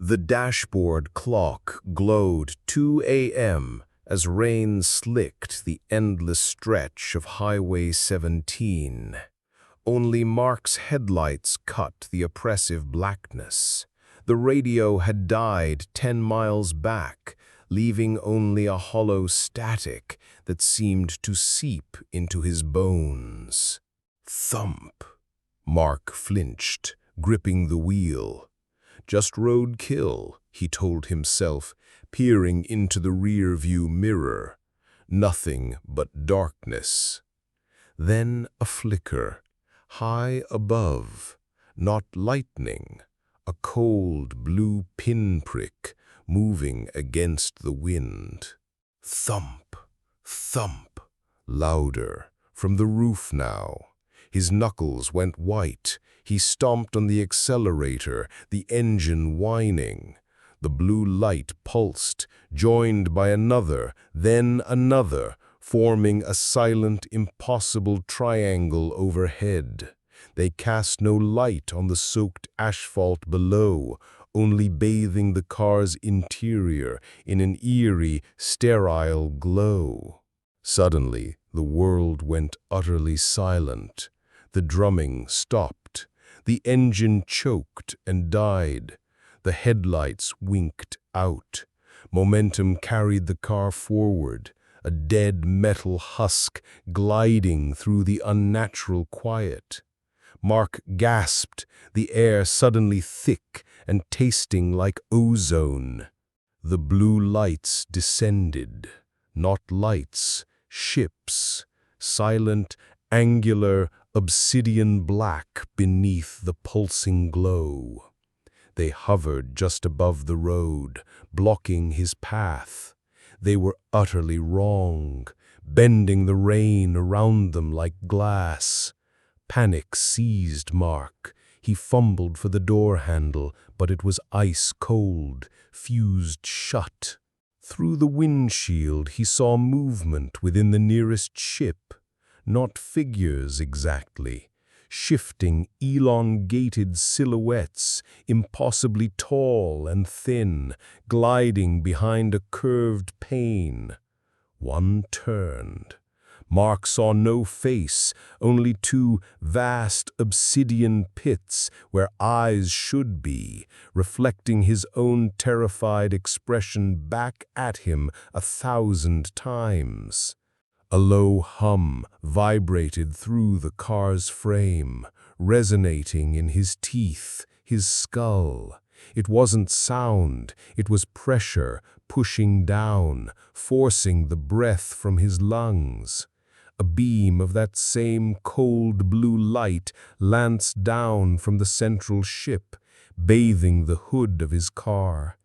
The dashboard clock glowed 2 a.m. as rain slicked the endless stretch of Highway 17. Only Mark's headlights cut the oppressive blackness. The radio had died 10 miles back, leaving only a hollow static that seemed to seep into his bones. Thump! Mark flinched, gripping the wheel. Just roadkill, he told himself, peering into the rear-view mirror. Nothing but darkness. Then a flicker, high above, not lightning, a cold blue pinprick moving against the wind. Thump, thump, louder, from the roof now. His knuckles went white. He stomped on the accelerator, the engine whining. The blue light pulsed, joined by another, then another, forming a silent, impossible triangle overhead. They cast no light on the soaked asphalt below, only bathing the car's interior in an eerie, sterile glow. Suddenly, the world went utterly silent. The drumming stopped. The engine choked and died. The headlights winked out. Momentum carried the car forward, a dead metal husk gliding through the unnatural quiet. Mark gasped, the air suddenly thick and tasting like ozone. The blue lights descended. Not lights, ships, silent, angular, obsidian black beneath the pulsing glow. They hovered just above the road, blocking his path. They were utterly wrong, bending the rain around them like glass. Panic seized Mark. He fumbled for the door handle, but it was ice cold, fused shut. Through the windshield he saw movement within the nearest ship. Not figures exactly, shifting, elongated silhouettes, impossibly tall and thin, gliding behind a curved pane. One turned. Mark saw no face, only two vast obsidian pits where eyes should be, reflecting his own terrified expression back at him 1,000 times. A low hum vibrated through the car's frame, resonating in his teeth, his skull. It wasn't sound, it was pressure pushing down, forcing the breath from his lungs. A beam of that same cold blue light lanced down from the central ship, bathing the hood of his car.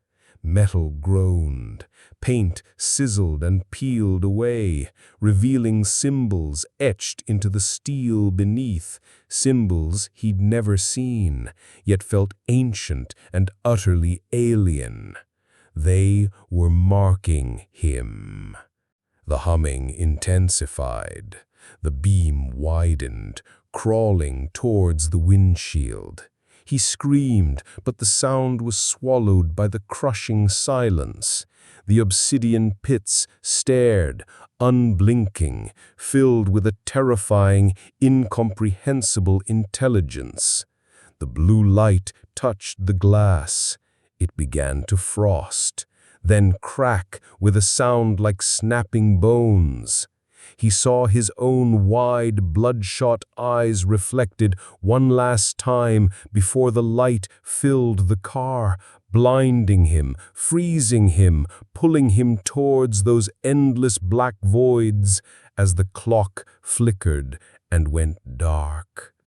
Metal groaned, paint sizzled and peeled away, revealing symbols etched into the steel beneath, symbols he'd never seen, yet felt ancient and utterly alien. They were marking him. The humming intensified. The beam widened, crawling towards the windshield. He screamed, but the sound was swallowed by the crushing silence. The obsidian pits stared, unblinking, filled with a terrifying, incomprehensible intelligence. The blue light touched the glass. It began to frost, then crack with a sound like snapping bones. He saw his own wide, bloodshot eyes reflected one last time before the light filled the car, blinding him, freezing him, pulling him towards those endless black voids as the clock flickered and went dark.